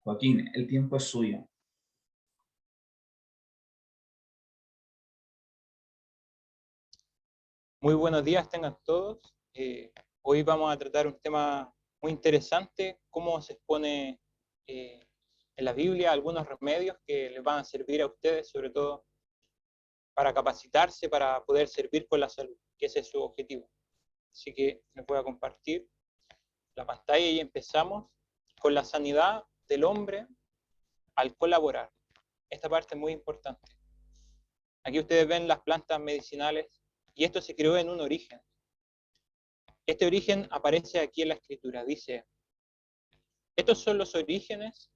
Joaquín, el tiempo es suyo. Muy buenos días tengan todos. Hoy vamos a tratar un tema muy interesante, cómo se expone en la Biblia algunos remedios que les van a servir a ustedes, sobre todo para capacitarse, para poder servir con la salud, que ese es su objetivo. Así que les voy a compartir la pantalla y empezamos con la sanidad del hombre al colaborar. Esta parte es muy importante. Aquí ustedes ven las plantas medicinales y esto se creó en un origen. Este origen aparece aquí en la escritura. Dice, estos son los orígenes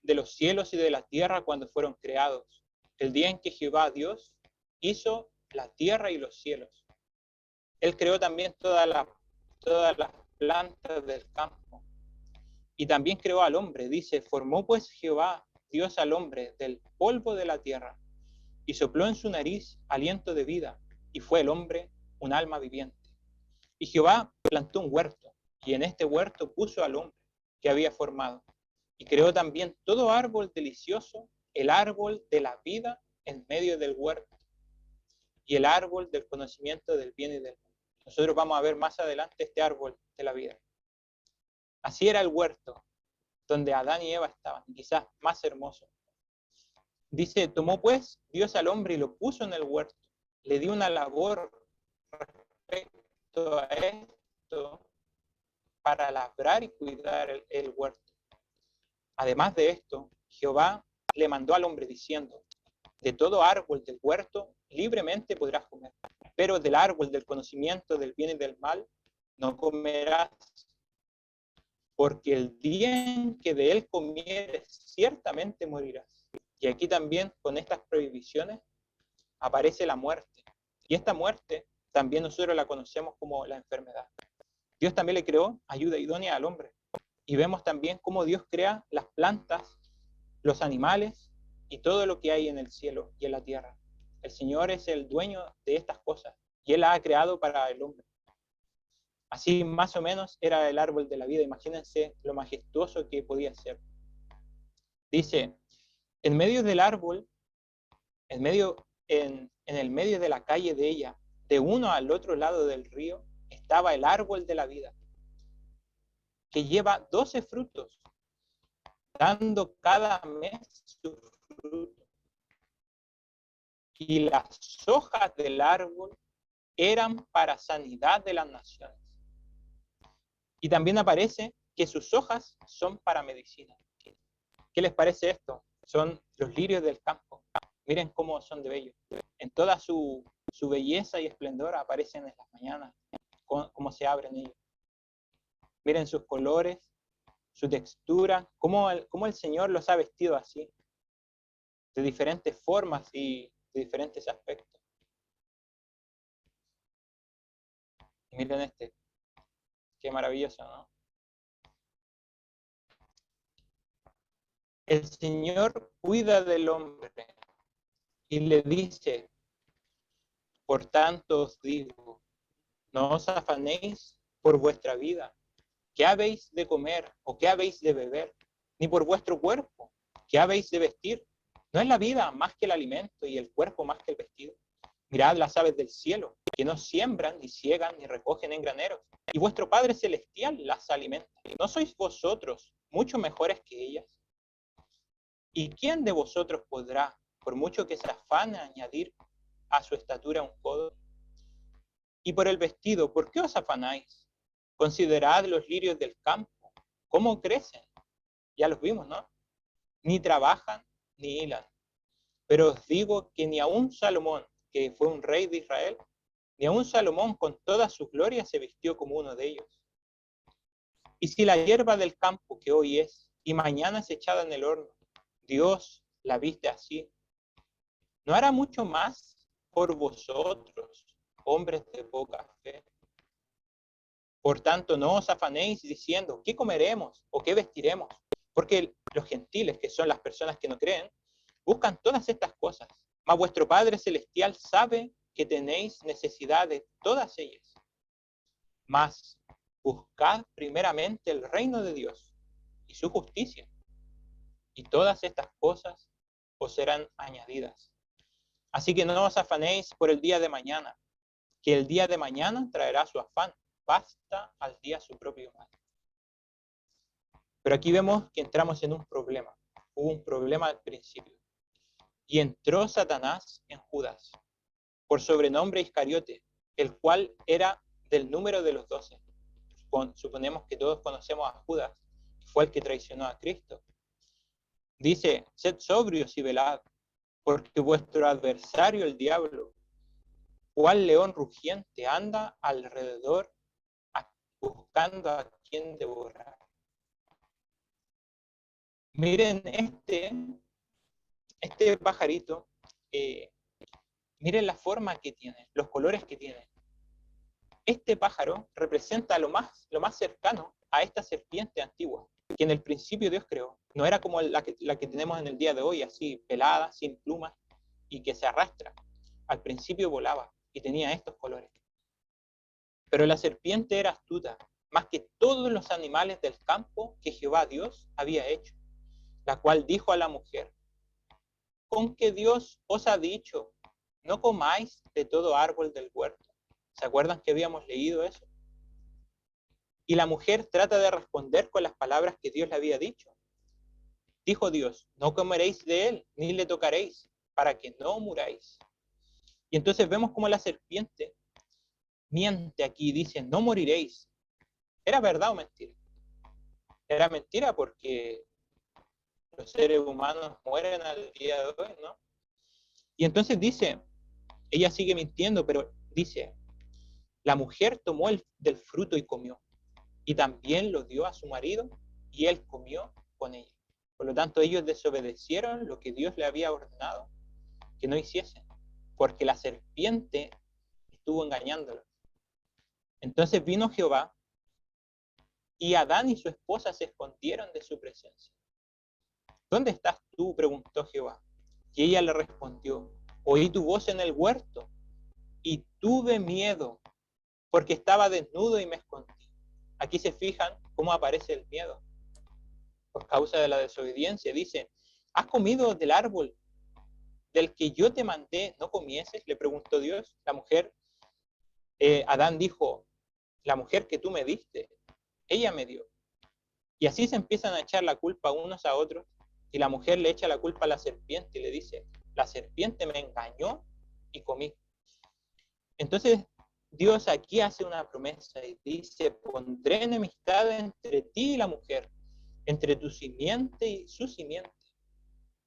de los cielos y de la tierra cuando fueron creados, el día en que Jehová Dios hizo la tierra y los cielos. Él creó también todas las plantas del campo. Y también creó al hombre. Dice, formó pues Jehová Dios al hombre del polvo de la tierra y sopló en su nariz aliento de vida, y fue el hombre un alma viviente. Y Jehová plantó un huerto, y en este huerto puso al hombre que había formado. Y creó también todo árbol delicioso, el árbol de la vida en medio del huerto, y el árbol del conocimiento del bien y del mal. Nosotros vamos a ver más adelante este árbol de la vida. Así era el huerto, donde Adán y Eva estaban, quizás más hermoso. Dice, tomó pues Dios al hombre y lo puso en el huerto, le dio una labor respecto a esto para labrar y cuidar el huerto. Además de esto, Jehová le mandó al hombre diciendo, de todo árbol del huerto libremente podrás comer, pero del árbol del conocimiento del bien y del mal no comerás, porque el día en que de él comieres ciertamente morirás. Y aquí también con estas prohibiciones aparece la muerte. Y esta muerte también nosotros la conocemos como la enfermedad. Dios también le creó ayuda idónea al hombre. Y vemos también cómo Dios crea las plantas, los animales y todo lo que hay en el cielo y en la tierra. El Señor es el dueño de estas cosas y Él las ha creado para el hombre. Así más o menos era el árbol de la vida. Imagínense lo majestuoso que podía ser. Dice, en medio del árbol, en el medio de la calle de ella, de uno al otro lado del río, estaba el árbol de la vida, que lleva 12 frutos, dando cada mes su fruto. Y las hojas del árbol eran para sanidad de las naciones. Y también aparece que sus hojas son para medicina. ¿Qué les parece esto? Son los lirios del campo. Miren cómo son de bellos. En toda su belleza y esplendor aparecen en las mañanas, cómo se abren ellos. Miren sus colores, su textura, cómo el Señor los ha vestido así, de diferentes formas y de diferentes aspectos. Y miren este, qué maravilloso, ¿no? El Señor cuida del hombre y le dice, por tanto os digo, no os afanéis por vuestra vida, qué habéis de comer o qué habéis de beber, ni por vuestro cuerpo, qué habéis de vestir. ¿No es la vida más que el alimento y el cuerpo más que el vestido? Mirad las aves del cielo, que no siembran, ni ciegan, ni recogen en graneros, y vuestro Padre Celestial las alimenta. ¿No sois vosotros mucho mejores que ellas? ¿Y quién de vosotros podrá, por mucho que se afane, añadir a su estatura un codo? Y por el vestido, ¿por qué os afanáis? Considerad los lirios del campo, cómo crecen. Ya los vimos, ¿no? Ni trabajan, ni hilan. Pero os digo que ni aun Salomón, que fue un rey de Israel, ni aun Salomón con toda su gloria se vistió como uno de ellos. Y si la hierba del campo que hoy es y mañana es echada en el horno, Dios la viste así, ¿no hará mucho más por vosotros, hombres de poca fe? Por tanto, no os afanéis diciendo, ¿qué comeremos o qué vestiremos? Porque los gentiles, que son las personas que no creen, buscan todas estas cosas. Mas vuestro Padre Celestial sabe que tenéis necesidad de todas ellas. Mas buscad primeramente el reino de Dios y su justicia, y todas estas cosas os serán añadidas. Así que no os afanéis por el día de mañana, que el día de mañana traerá su afán. Basta al día su propio mal. Pero aquí vemos que entramos en un problema. Hubo un problema al principio. Y entró Satanás en Judas, por sobrenombre Iscariote, el cual era del número de los 12. Suponemos que todos conocemos a Judas, que fue el que traicionó a Cristo. Dice, sed sobrios y velad, porque vuestro adversario, el diablo, cual león rugiente, anda alrededor buscando a quien devorar. Miren este pajarito, miren la forma que tiene, los colores que tiene. Este pájaro representa lo más cercano a esta serpiente antigua, que en el principio Dios creó. No era como la que tenemos en el día de hoy, así pelada, sin plumas, y que se arrastra. Al principio volaba y tenía estos colores. Pero la serpiente era astuta, más que todos los animales del campo que Jehová Dios había hecho, la cual dijo a la mujer, con que Dios os ha dicho, no comáis de todo árbol del huerto. ¿Se acuerdan que habíamos leído eso? Y la mujer trata de responder con las palabras que Dios le había dicho. Dijo Dios, no comeréis de él, ni le tocaréis, para que no muráis. Y entonces vemos cómo la serpiente miente aquí, dice, no moriréis. ¿Era verdad o mentira? Era mentira porque los seres humanos mueren al día de hoy, ¿no? Y entonces dice, ella sigue mintiendo, pero dice, la mujer tomó del fruto y comió, y también lo dio a su marido, y él comió con ella. Por lo tanto, ellos desobedecieron lo que Dios le había ordenado que no hiciesen, porque la serpiente estuvo engañándolos. Entonces vino Jehová, y Adán y su esposa se escondieron de su presencia. ¿Dónde estás tú?, preguntó Jehová. Y ella le respondió, oí tu voz en el huerto, y tuve miedo, porque estaba desnudo y me escondí. Aquí se fijan cómo aparece el miedo. Por causa de la desobediencia, dice, ¿has comido del árbol del que yo te mandé no comieses? Le preguntó Dios. La mujer, Adán dijo, la mujer que tú me diste, ella me dio. Y así se empiezan a echar la culpa unos a otros, y la mujer le echa la culpa a la serpiente y le dice, la serpiente me engañó y comí. Entonces Dios aquí hace una promesa y dice, pondré enemistad entre ti y la mujer, entre tu simiente y su simiente.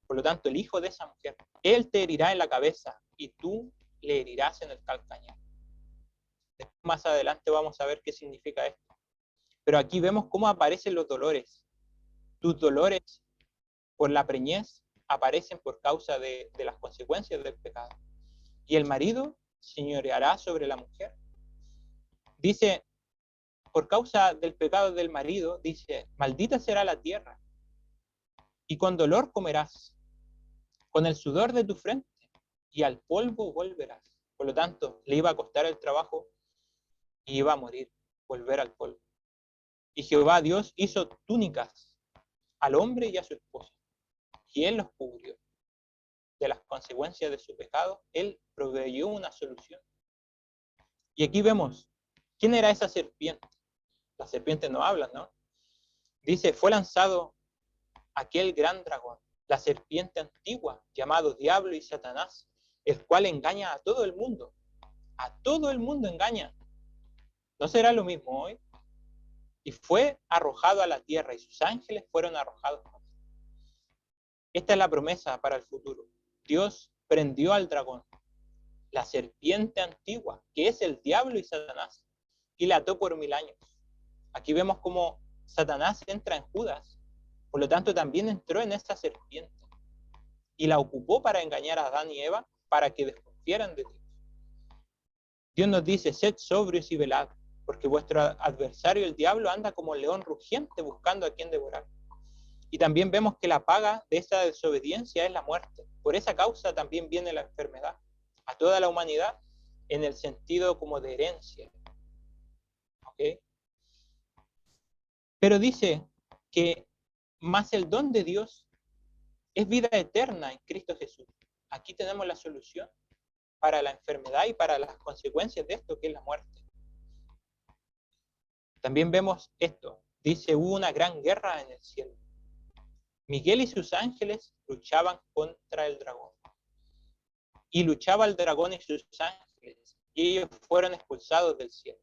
Por lo tanto, el hijo de esa mujer, él te herirá en la cabeza y tú le herirás en el calcañar. Después, más adelante vamos a ver qué significa esto. Pero aquí vemos cómo aparecen los dolores. Tus dolores por la preñez aparecen por causa de las consecuencias del pecado. Y el marido señoreará sobre la mujer. Dice, por causa del pecado del marido, dice, maldita será la tierra, y con dolor comerás, con el sudor de tu frente, y al polvo volverás. Por lo tanto, le iba a costar el trabajo y iba a morir, volver al polvo. Y Jehová Dios hizo túnicas al hombre y a su esposa, y él los cubrió. De las consecuencias de su pecado, él proveyó una solución. Y aquí vemos, ¿quién era esa serpiente? Las serpientes no hablan, ¿no? Dice, fue lanzado aquel gran dragón, la serpiente antigua, llamado Diablo y Satanás, el cual engaña a todo el mundo. A todo el mundo engaña. ¿No será lo mismo hoy? Y fue arrojado a la tierra, y sus ángeles fueron arrojados. Esta es la promesa para el futuro. Dios prendió al dragón, la serpiente antigua, que es el diablo y Satanás, y la ató por 1000 años. Aquí vemos cómo Satanás entra en Judas, por lo tanto también entró en esta serpiente, y la ocupó para engañar a Adán y Eva, para que desconfiaran de Dios. Dios nos dice, sed sobrios y velad, porque vuestro adversario el diablo anda como león rugiente buscando a quien devorar. Y también vemos que la paga de esa desobediencia es la muerte. Por esa causa también viene la enfermedad a toda la humanidad en el sentido como de herencia. ¿Okay? Pero dice que más el don de Dios es vida eterna en Cristo Jesús. Aquí tenemos la solución para la enfermedad y para las consecuencias de esto, que es la muerte. También vemos esto. Dice, hubo una gran guerra en el cielo. Miguel y sus ángeles luchaban contra el dragón. Y luchaba el dragón y sus ángeles, y ellos fueron expulsados del cielo.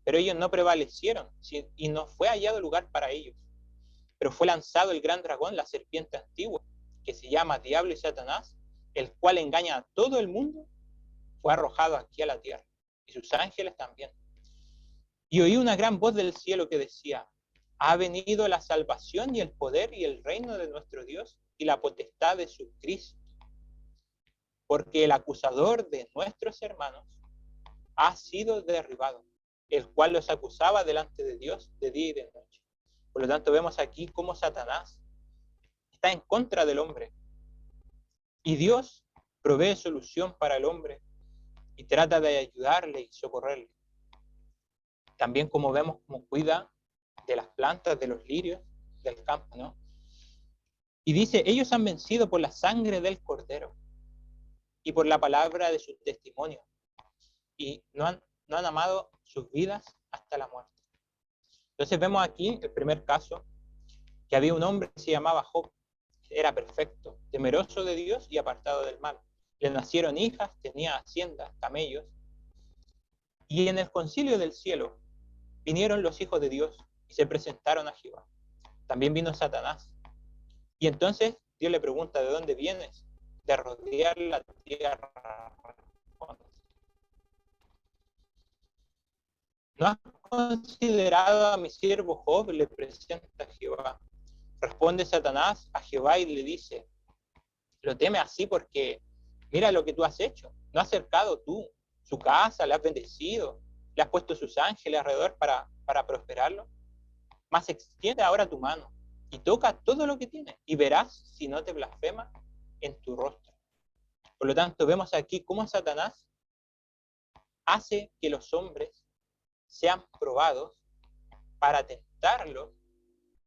Pero ellos no prevalecieron, y no fue hallado lugar para ellos. Pero fue lanzado el gran dragón, la serpiente antigua, que se llama Diablo y Satanás, el cual engaña a todo el mundo, fue arrojado aquí a la tierra, y sus ángeles también. Y oí una gran voz del cielo que decía, ha venido la salvación y el poder y el reino de nuestro Dios y la potestad de su Cristo. Porque el acusador de nuestros hermanos ha sido derribado, el cual los acusaba delante de Dios de día y de noche. Por lo tanto, vemos aquí cómo Satanás está en contra del hombre. Y Dios provee solución para el hombre y trata de ayudarle y socorrerle. También como vemos cómo cuida de las plantas, de los lirios del campo, ¿no? Y dice, ellos han vencido por la sangre del Cordero y por la palabra de su testimonio. Y no han amado sus vidas hasta la muerte. Entonces vemos aquí el primer caso, que había un hombre que se llamaba Job, era perfecto, temeroso de Dios y apartado del mal. Le nacieron hijas, tenía haciendas, camellos. Y en el concilio del cielo vinieron los hijos de Dios y se presentaron a Jehová. También vino Satanás. Y entonces Dios le pregunta, ¿de dónde vienes? De rodear la tierra. ¿No has considerado a mi siervo Job? Le presenta Jehová. Responde Satanás a Jehová y le dice, lo teme así porque mira lo que tú has hecho. No has cercado tú su casa, le has bendecido, le has puesto sus ángeles alrededor para prosperarlo. Mas extiende ahora tu mano y toca todo lo que tiene y verás si no te blasfema en tu rostro. Por lo tanto, vemos aquí cómo Satanás hace que los hombres sean probados para tentarlos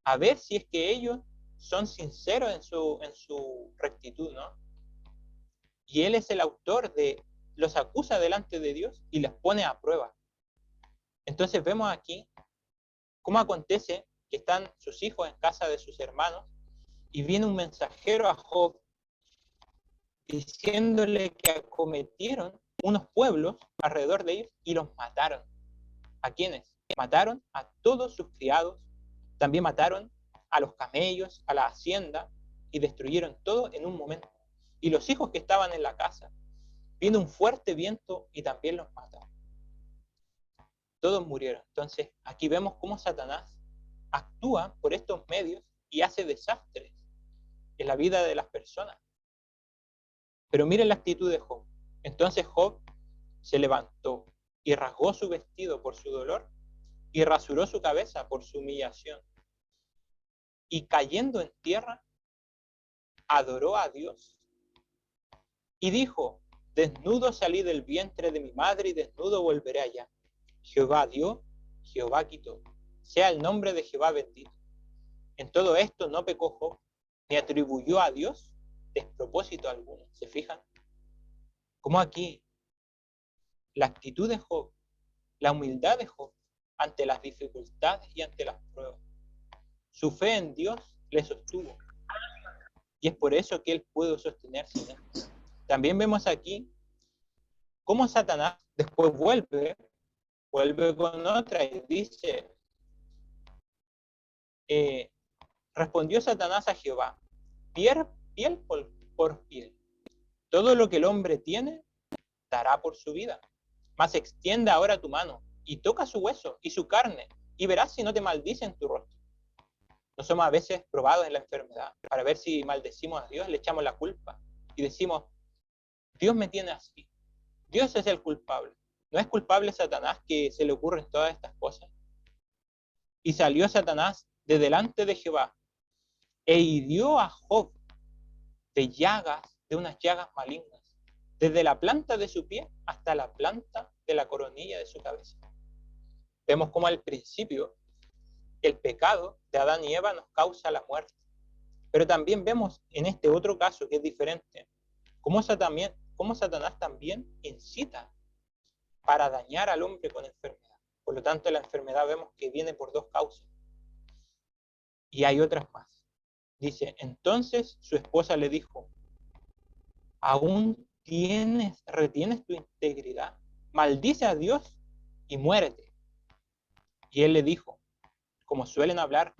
a ver si es que ellos son sinceros en su rectitud, ¿no? Y él es el autor los acusa delante de Dios y les pone a prueba. Entonces vemos aquí cómo acontece que están sus hijos en casa de sus hermanos y viene un mensajero a Job diciéndole que acometieron unos pueblos alrededor de ellos y los mataron. ¿A quiénes? Mataron a todos sus criados, también mataron a los camellos, a la hacienda, y destruyeron todo en un momento. Y los hijos que estaban en la casa, vino un fuerte viento y también los mataron. Todos murieron. Entonces, aquí vemos cómo Satanás actúa por estos medios y hace desastres en la vida de las personas. Pero miren la actitud de Job. Entonces Job se levantó y rasgó su vestido por su dolor y rasuró su cabeza por su humillación. Y cayendo en tierra, adoró a Dios. Y dijo, desnudo salí del vientre de mi madre y desnudo volveré allá. Jehová dio, Jehová quitó. Sea el nombre de Jehová bendito. En todo esto no pecó Job, ni atribuyó a Dios despropósito alguno. ¿Se fijan? Como aquí, la actitud de Job, la humildad de Job ante las dificultades y ante las pruebas. Su fe en Dios le sostuvo. Y es por eso que él pudo sostenerse en él. También vemos aquí cómo Satanás después vuelve con otra y dice, respondió Satanás a Jehová, piel por piel. Todo lo que el hombre tiene, dará por su vida. Mas extienda ahora tu mano y toca su hueso y su carne y verás si no te maldice en tu rostro. No somos a veces probados en la enfermedad para ver si maldecimos a Dios, le echamos la culpa y decimos, Dios me tiene así. Dios es el culpable. ¿No es culpable Satanás que se le ocurren todas estas cosas? Y salió Satanás de delante de Jehová e hirió a Job de unas llagas malignas, desde la planta de su pie hasta la planta de la coronilla de su cabeza. Vemos cómo al principio el pecado de Adán y Eva nos causa la muerte. Pero también vemos en este otro caso que es diferente, cómo Satanás también incita para dañar al hombre con enfermedad. Por lo tanto, la enfermedad vemos que viene por dos causas. Y hay otras más. Dice, entonces su esposa le dijo, ¿aún retienes tu integridad? Maldice a Dios y muérete. Y él le dijo, como suelen hablar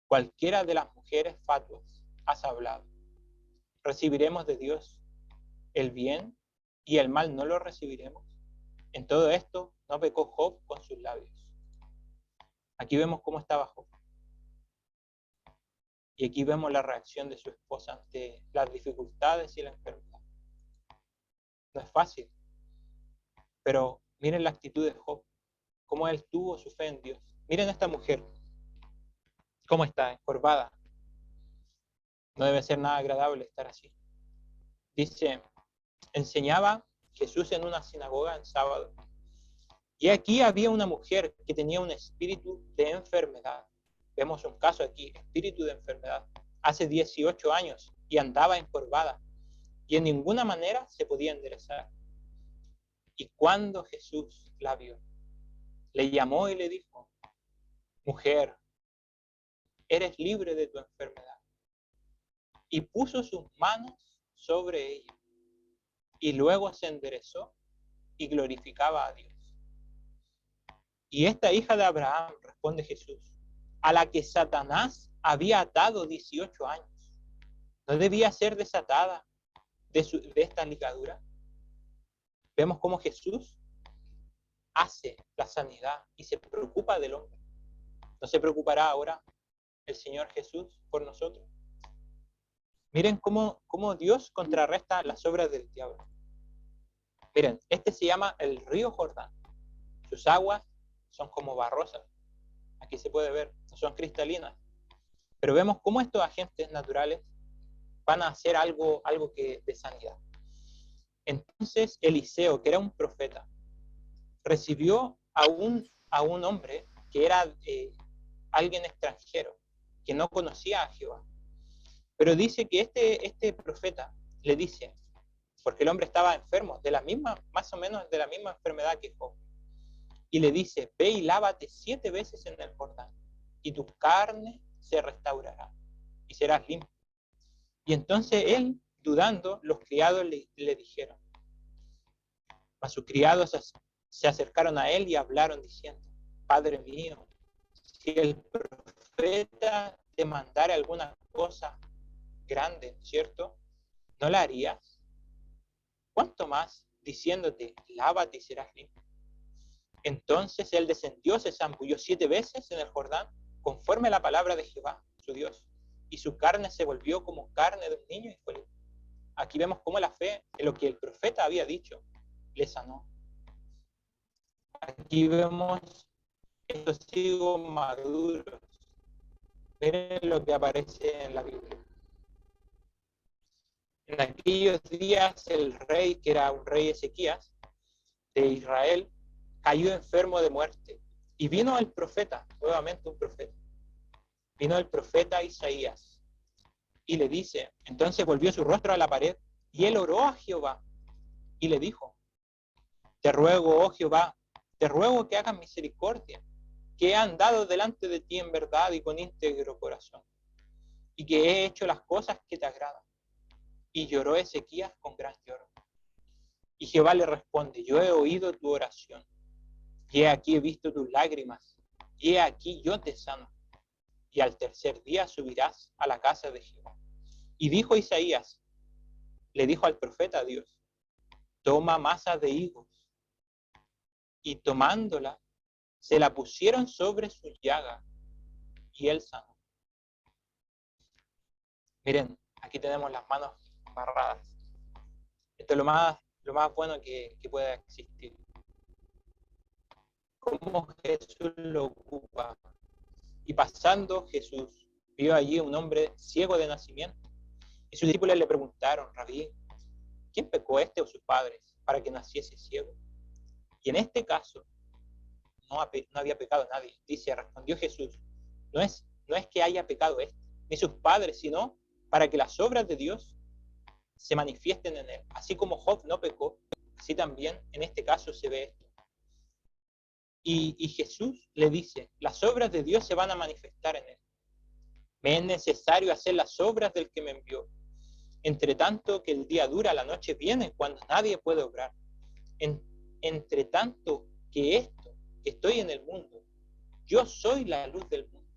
cualquiera de las mujeres fatuas, has hablado. Recibiremos de Dios el bien y el mal no lo recibiremos. En todo esto no pecó Job con sus labios. Aquí vemos cómo estaba Job. Y aquí vemos la reacción de su esposa ante las dificultades y la enfermedad. No es fácil, pero miren la actitud de Job, cómo él tuvo su fe en Dios. Miren a esta mujer, cómo está, encorvada. No debe ser nada agradable estar así. Dice, enseñaba Jesús en una sinagoga en sábado. Y aquí había una mujer que tenía un espíritu de enfermedad. Vemos un caso aquí, espíritu de enfermedad. Hace 18 años y andaba encorvada y en ninguna manera se podía enderezar. Y cuando Jesús la vio, le llamó y le dijo, mujer, eres libre de tu enfermedad. Y puso sus manos sobre ella. Y luego se enderezó y glorificaba a Dios. Y esta hija de Abraham, responde Jesús, a la que Satanás había atado 18 años, ¿no debía ser desatada de esta ligadura? Vemos cómo Jesús hace la sanidad y se preocupa del hombre. ¿No se preocupará ahora el Señor Jesús por nosotros? Miren cómo Dios contrarresta las obras del diablo. Miren, este se llama el río Jordán. Sus aguas son como barrosas. Aquí se puede ver, no son cristalinas. Pero vemos cómo estos agentes naturales van a hacer algo que de sanidad. Entonces Eliseo, que era un profeta, recibió a un hombre que era alguien extranjero, que no conocía a Jehová. Pero dice que este profeta le dice, porque el hombre estaba enfermo, más o menos de la misma enfermedad que Job, y le dice, ve y lávate 7 veces en el Jordán, y tu carne se restaurará, y serás limpio. Y entonces él, dudando, los criados le dijeron, mas sus criados se acercaron a él y hablaron diciendo, Padre mío, si el profeta te mandara alguna cosa grande, ¿cierto? ¿No la harías? ¿Cuánto más diciéndote, lávate y serás limpio? Entonces él descendió, se zambulló 7 veces en el Jordán, conforme a la palabra de Jehová, su Dios, y su carne se volvió como carne de un niño y fue limpio. Aquí vemos cómo la fe en lo que el profeta había dicho le sanó. Aquí vemos estos higos maduros. Miren lo que aparece en la Biblia. En aquellos días el rey, que era un rey Ezequías, de Israel, cayó enfermo de muerte. Y vino el profeta, nuevamente un profeta. Vino el profeta Isaías y le dice, entonces volvió su rostro a la pared y él oró a Jehová y le dijo, te ruego, oh Jehová, te ruego que hagas misericordia, que he andado delante de ti en verdad y con íntegro corazón, y que he hecho las cosas que te agradan. Y lloró Ezequías con gran lloro. Y Jehová le responde, yo he oído tu oración, y he aquí he visto tus lágrimas, y he aquí yo te sano, y al tercer día subirás a la casa de Jehová. Y dijo Isaías, le dijo al profeta Dios, toma masa de higos, y tomándola, se la pusieron sobre su llaga, y él sanó. Miren, aquí tenemos las manos amarradas. Esto es lo más bueno que pueda existir. Cómo Jesús lo ocupa. Y pasando Jesús, vio allí un hombre ciego de nacimiento. Y sus discípulos le preguntaron, Rabí, ¿quién pecó, este o sus padres, para que naciese ciego? Y en este caso, no había pecado nadie. Respondió Jesús, no es que haya pecado este, ni sus padres, sino para que las obras de Dios se manifiesten en él. Así como Job no pecó, así también en este caso se ve esto. Y Jesús le dice, las obras de Dios se van a manifestar en él. Me es necesario hacer las obras del que me envió. Entre tanto que el día dura, la noche viene cuando nadie puede obrar. Entre tanto que esto, que estoy en el mundo, yo soy la luz del mundo.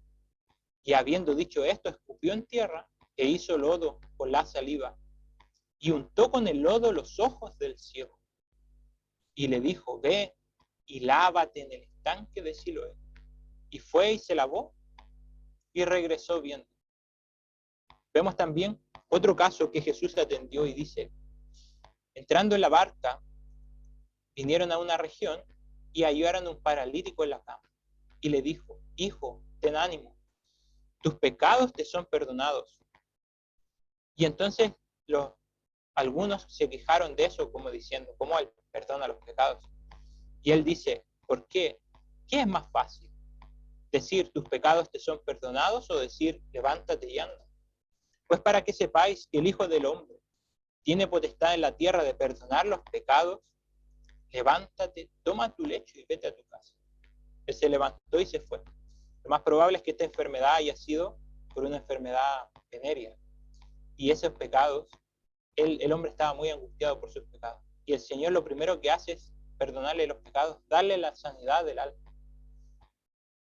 Y habiendo dicho esto, escupió en tierra e hizo lodo con la saliva y untó con el lodo los ojos del ciego. Y le dijo, ve y lávate en el estanque de Siloé. Y fue y se lavó y regresó viendo. Vemos también otro caso que Jesús atendió y dice, entrando en la barca, vinieron a una región y hallaron un paralítico en la cama. Y le dijo, hijo, ten ánimo, tus pecados te son perdonados. Y entonces algunos se quejaron de eso como diciendo, ¿cómo él perdona los pecados? Y él dice, ¿por qué? ¿Qué es más fácil? ¿Decir tus pecados te son perdonados o decir levántate y anda? Pues para que sepáis que el Hijo del Hombre tiene potestad en la tierra de perdonar los pecados, levántate, toma tu lecho y vete a tu casa. Él se levantó y se fue. Lo más probable es que esta enfermedad haya sido por una enfermedad venérea. Y esos pecados, el hombre estaba muy angustiado por sus pecados. Y el Señor lo primero que hace es perdonarle los pecados, darle la sanidad del alma.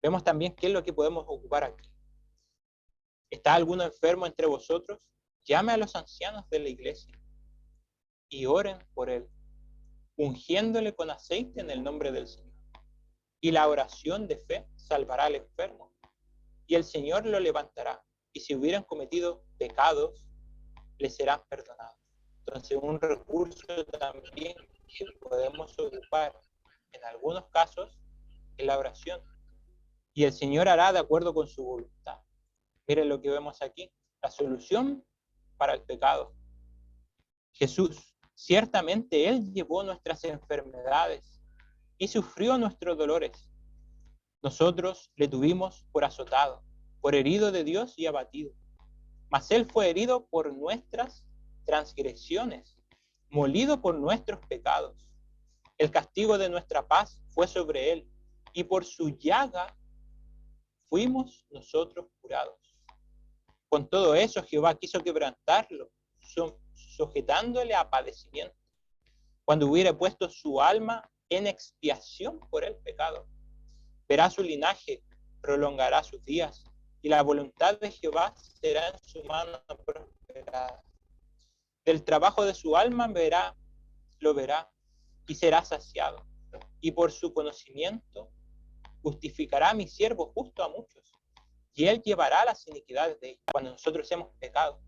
Vemos también qué es lo que podemos ocupar aquí. ¿Está alguno enfermo entre vosotros? Llame a los ancianos de la iglesia y oren por él, ungiéndole con aceite en el nombre del Señor. Y la oración de fe salvará al enfermo, y el Señor lo levantará, y si hubieran cometido pecados, les serán perdonados. Entonces, un recurso también que podemos ocupar en algunos casos es la oración, y el Señor hará de acuerdo con su voluntad. Miren lo que vemos aquí, la solución para el pecado. Jesús, ciertamente Él llevó nuestras enfermedades y sufrió nuestros dolores. Nosotros le tuvimos por azotado, por herido de Dios y abatido. Mas Él fue herido por nuestras transgresiones, molido por nuestros pecados. El castigo de nuestra paz fue sobre Él, y por su llaga fuimos nosotros curados. Con todo eso, Jehová quiso quebrantarlo, sujetándole a padecimiento, cuando hubiera puesto su alma en expiación por el pecado. Verá su linaje, prolongará sus días, y la voluntad de Jehová será en su mano prosperada. Del trabajo de su alma lo verá, y será saciado. Y por su conocimiento justificará a mi siervo justo a muchos, y él llevará las iniquidades de ellos. Cuando nosotros hemos pecado,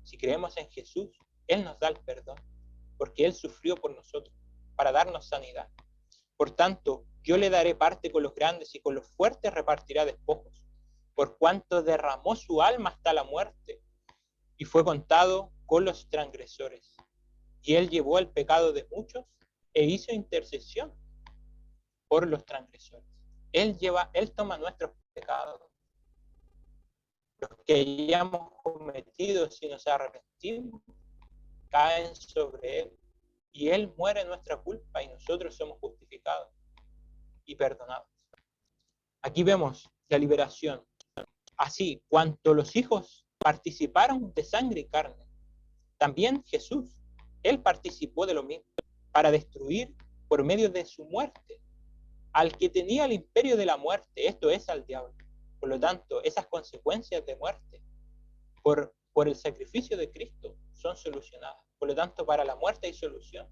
si creemos en Jesús, Él nos da el perdón, porque Él sufrió por nosotros, para darnos sanidad. Por tanto, yo le daré parte con los grandes y con los fuertes repartirá despojos, por cuanto derramó su alma hasta la muerte, y fue contado con los transgresores. Y Él llevó el pecado de muchos e hizo intercesión por los transgresores. Él toma nuestros pecados, los que hayamos cometido, si nos arrepentimos, caen sobre Él, y Él muere en nuestra culpa, y nosotros somos justificados y perdonados. Aquí vemos la liberación. Así, cuanto los hijos participaron de sangre y carne, también Jesús, Él participó de lo mismo, para destruir por medio de su muerte al que tenía el imperio de la muerte, esto es, al diablo. Por lo tanto, esas consecuencias de muerte por el sacrificio de Cristo son solucionadas. Por lo tanto, para la muerte hay solución.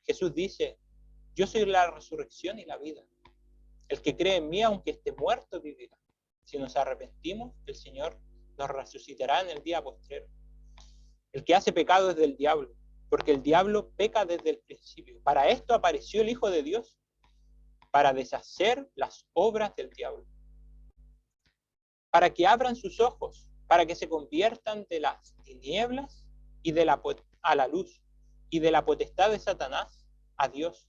Jesús dice, yo soy la resurrección y la vida. El que cree en mí, aunque esté muerto, vivirá. Si nos arrepentimos, el Señor nos resucitará en el día postrero. El que hace pecado es del diablo, porque el diablo peca desde el principio. Para esto apareció el Hijo de Dios, para deshacer las obras del diablo, para que abran sus ojos, para que se conviertan de las tinieblas y a la luz, y de la potestad de Satanás a Dios,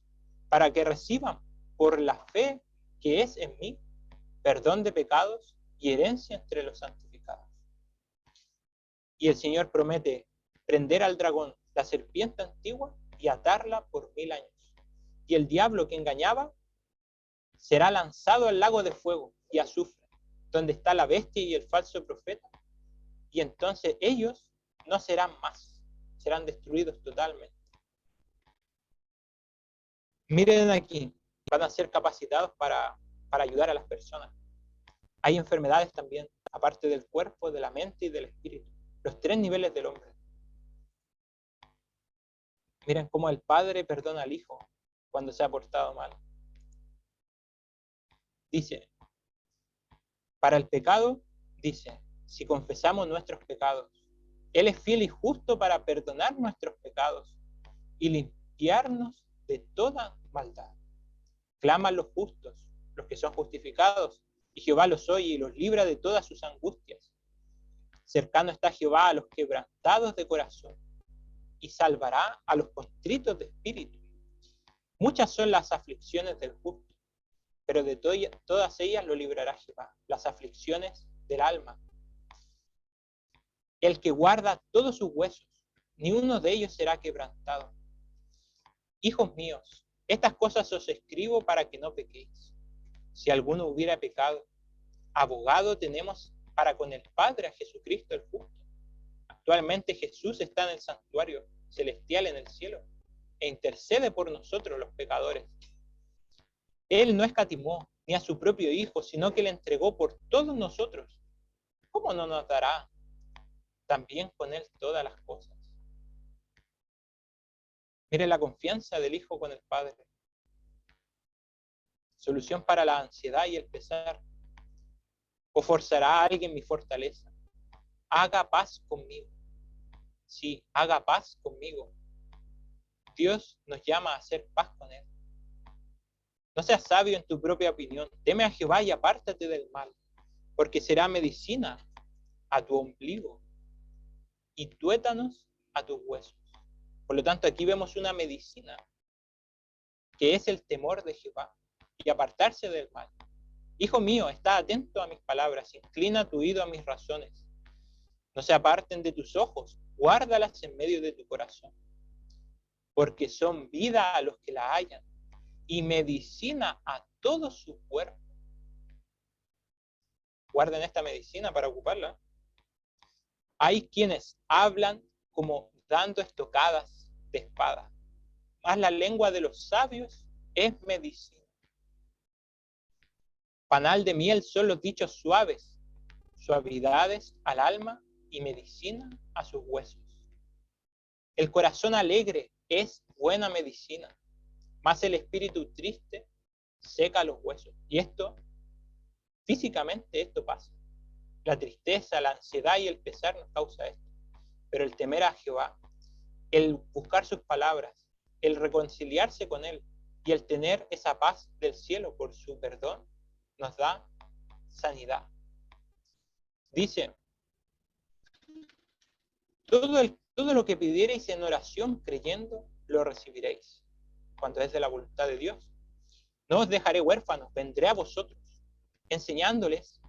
para que reciban por la fe que es en mí, perdón de pecados y herencia entre los santificados. Y el Señor promete prender al dragón, la serpiente antigua, y atarla por 1000 años. Y el diablo que engañaba será lanzado al lago de fuego y azufre, donde está la bestia y el falso profeta. Y entonces ellos no serán más, serán destruidos totalmente. Miren aquí, van a ser capacitados para ayudar a las personas. Hay enfermedades también, aparte del cuerpo, de la mente y del espíritu. Los 3 niveles del hombre. Miren cómo el padre perdona al hijo cuando se ha portado mal. Dice, para el pecado, dice, si confesamos nuestros pecados, Él es fiel y justo para perdonar nuestros pecados y limpiarnos de toda maldad. Claman los justos, los que son justificados, y Jehová los oye y los libra de todas sus angustias. Cercano está Jehová a los quebrantados de corazón, y salvará a los contritos de espíritu. Muchas son las aflicciones del justo, pero de todas ellas lo librará Jehová, las aflicciones del alma. El que guarda todos sus huesos, ni uno de ellos será quebrantado. Hijos míos, estas cosas os escribo para que no pequéis. Si alguno hubiera pecado, abogado tenemos para con el Padre a Jesucristo el justo. Actualmente Jesús está en el santuario celestial en el cielo e intercede por nosotros los pecadores. Él no escatimó ni a su propio Hijo, sino que le entregó por todos nosotros. ¿Cómo no nos dará también con Él todas las cosas? Mire la confianza del Hijo con el Padre. Solución para la ansiedad y el pesar. ¿O forzará a alguien mi fortaleza? Haga paz conmigo. Sí, haga paz conmigo. Dios nos llama a hacer paz con Él. No seas sabio en tu propia opinión. Teme a Jehová y apártate del mal, porque será medicina a tu ombligo y tuétanos a tus huesos. Por lo tanto, aquí vemos una medicina que es el temor de Jehová y apartarse del mal. Hijo mío, está atento a mis palabras, inclina tu oído a mis razones. No se aparten de tus ojos, guárdalas en medio de tu corazón, porque son vida a los que la hallan y medicina a todo su cuerpo. Guarden esta medicina para ocuparla. Hay quienes hablan como dando estocadas de espada, mas la lengua de los sabios es medicina. Panal de miel son los dichos suaves, suavidades al alma y medicina a sus huesos. El corazón alegre es buena medicina, mas el espíritu triste seca los huesos. Y esto, físicamente esto pasa. La tristeza, la ansiedad y el pesar nos causa esto. Pero el temer a Jehová, el buscar sus palabras, el reconciliarse con Él y el tener esa paz del cielo por su perdón, nos da sanidad. Dice, todo lo que pidiereis en oración creyendo, lo recibiréis, cuando es de la voluntad de Dios. No os dejaré huérfanos, vendré a vosotros, enseñándoles,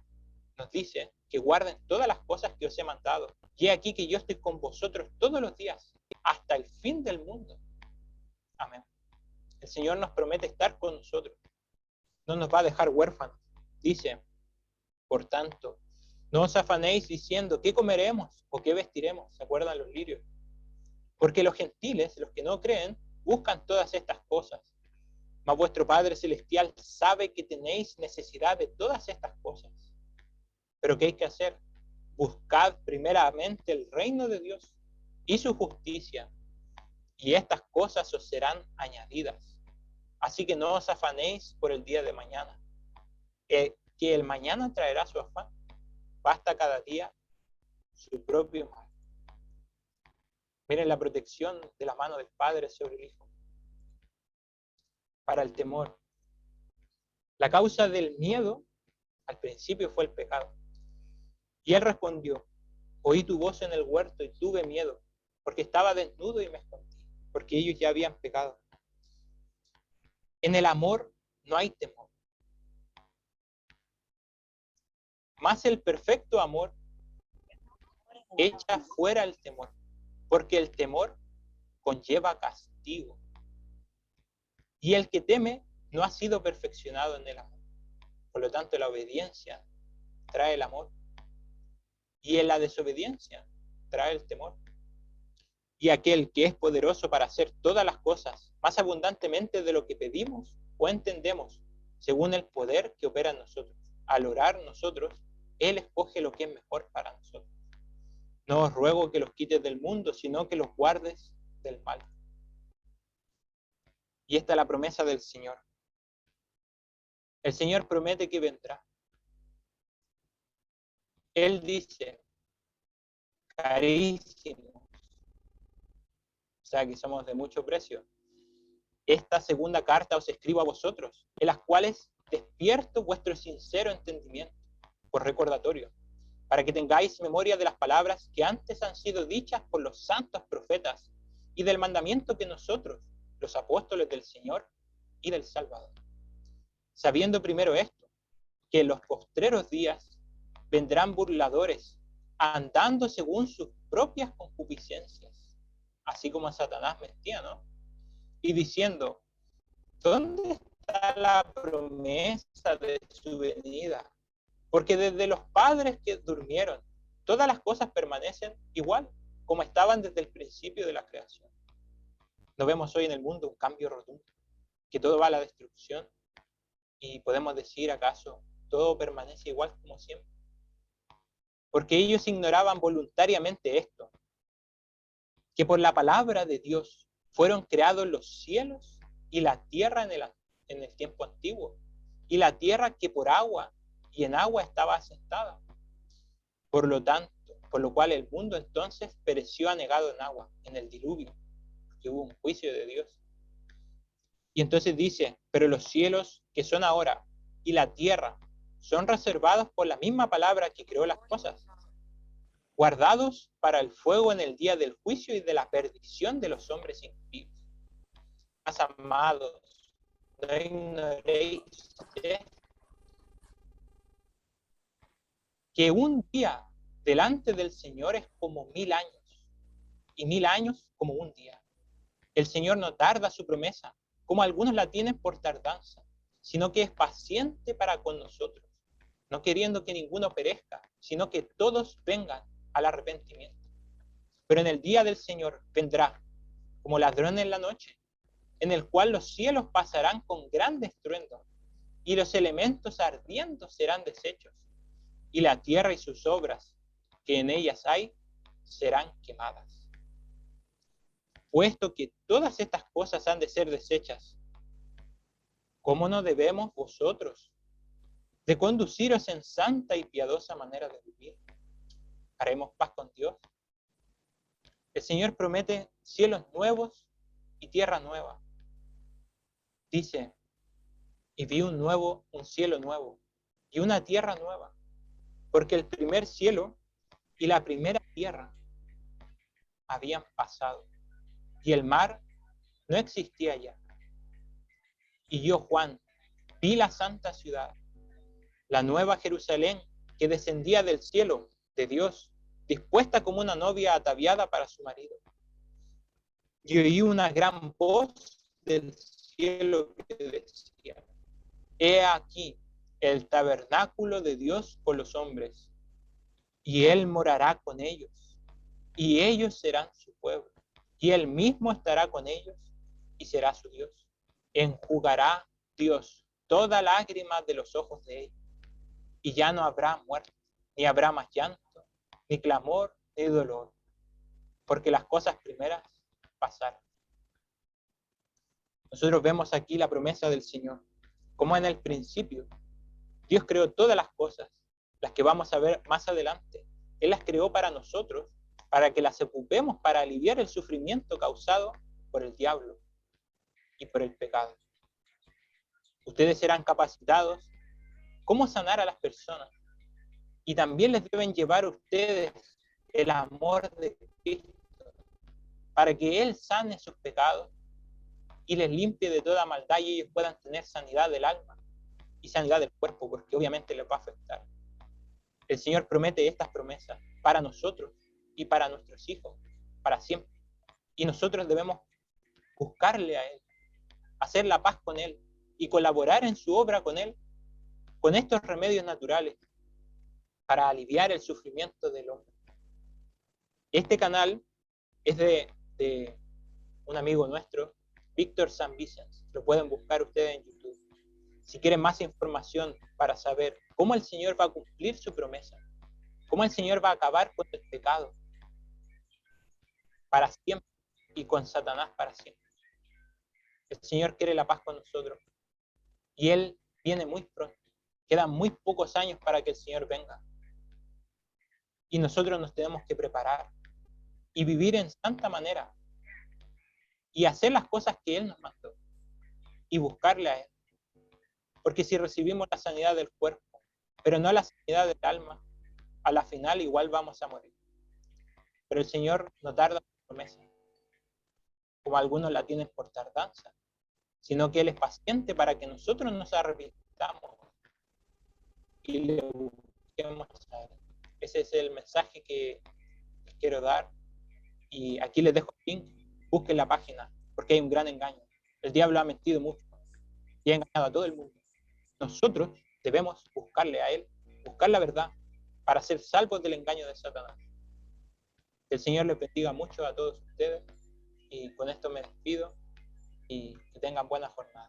nos dice, que guarden todas las cosas que os he mandado. Y he aquí que yo estoy con vosotros todos los días, hasta el fin del mundo. Amén. El Señor nos promete estar con nosotros. No nos va a dejar huérfanos. Dice, por tanto, no os afanéis diciendo, ¿qué comeremos o qué vestiremos? ¿Se acuerdan los lirios? Porque los gentiles, los que no creen, buscan todas estas cosas. Mas vuestro Padre Celestial sabe que tenéis necesidad de todas estas cosas. Pero ¿qué hay que hacer? Buscad primeramente el reino de Dios y su justicia, y estas cosas os serán añadidas. Así que no os afanéis por el día de mañana, que el mañana traerá su afán. Basta cada día su propio mal. Miren la protección de la mano del Padre sobre el Hijo. Para el temor. La causa del miedo al principio fue el pecado. Y él respondió, oí tu voz en el huerto y tuve miedo, porque estaba desnudo y me escondí, porque ellos ya habían pecado. En el amor no hay temor. Más el perfecto amor echa fuera el temor, porque el temor conlleva castigo. Y el que teme no ha sido perfeccionado en el amor. Por lo tanto, la obediencia trae el amor. Y en la desobediencia trae el temor. Y aquel que es poderoso para hacer todas las cosas más abundantemente de lo que pedimos o entendemos, según el poder que opera en nosotros. Al orar nosotros, Él escoge lo que es mejor para nosotros. No os ruego que los quites del mundo, sino que los guardes del mal. Y esta es la promesa del Señor. El Señor promete que vendrá. Él dice, carísimos, o sea que somos de mucho precio, esta segunda carta os escribo a vosotros, en las cuales despierto vuestro sincero entendimiento, por recordatorio, para que tengáis memoria de las palabras que antes han sido dichas por los santos profetas y del mandamiento que nosotros, los apóstoles del Señor y del Salvador. Sabiendo primero esto, que en los postreros días vendrán burladores, andando según sus propias concupiscencias, así como Satanás mentía, ¿no? Y diciendo, ¿dónde está la promesa de su venida? Porque desde los padres que durmieron, todas las cosas permanecen igual, como estaban desde el principio de la creación. No vemos hoy en el mundo un cambio rotundo, que todo va a la destrucción, y podemos decir, ¿acaso todo permanece igual como siempre? Porque ellos ignoraban voluntariamente esto, que por la palabra de Dios fueron creados los cielos y la tierra en el tiempo antiguo, y la tierra que por agua y en agua estaba asentada. Por lo tanto, por lo cual el mundo entonces pereció anegado en agua, en el diluvio, porque hubo un juicio de Dios. Y entonces dice, pero los cielos que son ahora y la tierra son reservados por la misma palabra que creó las cosas, guardados para el fuego en el día del juicio y de la perdición de los hombres impíos. Más amados, no ignoréis que un día delante del Señor es como 1000 años, y 1000 años como un día. El Señor no tarda su promesa, como algunos la tienen por tardanza, sino que es paciente para con nosotros, no queriendo que ninguno perezca, sino que todos vengan al arrepentimiento. Pero en el día del Señor vendrá como ladrón en la noche, en el cual los cielos pasarán con gran estruendo, y los elementos ardiendo serán deshechos, y la tierra y sus obras que en ellas hay serán quemadas. Puesto que todas estas cosas han de ser deshechas, ¿cómo no debemos vosotros de conduciros en santa y piadosa manera de vivir? ¿Haremos paz con Dios? El Señor promete cielos nuevos y tierra nueva. Dice, y vi un cielo nuevo y una tierra nueva, porque el primer cielo y la primera tierra habían pasado, y el mar no existía ya. Y yo, Juan, vi la santa ciudad, la nueva Jerusalén, que descendía del cielo de Dios, dispuesta como una novia ataviada para su marido. Y oí una gran voz del cielo que decía, he aquí el tabernáculo de Dios con los hombres, y Él morará con ellos, y ellos serán su pueblo, y Él mismo estará con ellos, y será su Dios. Enjugará Dios toda lágrima de los ojos de ellos, y ya no habrá muerte, ni habrá más llanto, ni clamor, ni dolor, porque las cosas primeras pasaron. Nosotros vemos aquí la promesa del Señor, como en el principio Dios creó todas las cosas, las que vamos a ver más adelante. Él las creó para nosotros, para que las ocupemos para aliviar el sufrimiento causado por el diablo y por el pecado. Ustedes serán capacitados cómo sanar a las personas, y también les deben llevar a ustedes el amor de Cristo, para que Él sane sus pecados y les limpie de toda maldad, y ellos puedan tener sanidad del alma y sanidad del cuerpo, porque obviamente les va a afectar. El Señor promete estas promesas para nosotros, y para nuestros hijos, para siempre. Y nosotros debemos buscarle a Él, hacer la paz con Él y colaborar en su obra con Él, con estos remedios naturales para aliviar el sufrimiento del hombre. Este canal es de un amigo nuestro, Víctor San Vicens. Lo pueden buscar ustedes en YouTube. Si quieren más información para saber cómo el Señor va a cumplir su promesa, cómo el Señor va a acabar con el pecado para siempre y con Satanás para siempre. El Señor quiere la paz con nosotros y Él viene muy pronto. Quedan muy pocos años para que el Señor venga. Y nosotros nos tenemos que preparar y vivir en santa manera y hacer las cosas que Él nos mandó y buscarle a Él. Porque si recibimos la sanidad del cuerpo, pero no la sanidad del alma, a la final igual vamos a morir. Pero el Señor no tarda en su promesa, como algunos la tienen por tardanza, sino que Él es paciente para que nosotros nos arrepintamos y le busquemos a Él. Ese es el mensaje que les quiero dar. Y aquí les dejo el link, busquen la página, porque hay un gran engaño. El diablo ha mentido mucho y ha engañado a todo el mundo. Nosotros debemos buscarle a Él, buscar la verdad, para ser salvos del engaño de Satanás. Que el Señor les bendiga mucho a todos ustedes, y con esto me despido, y que tengan buena jornada.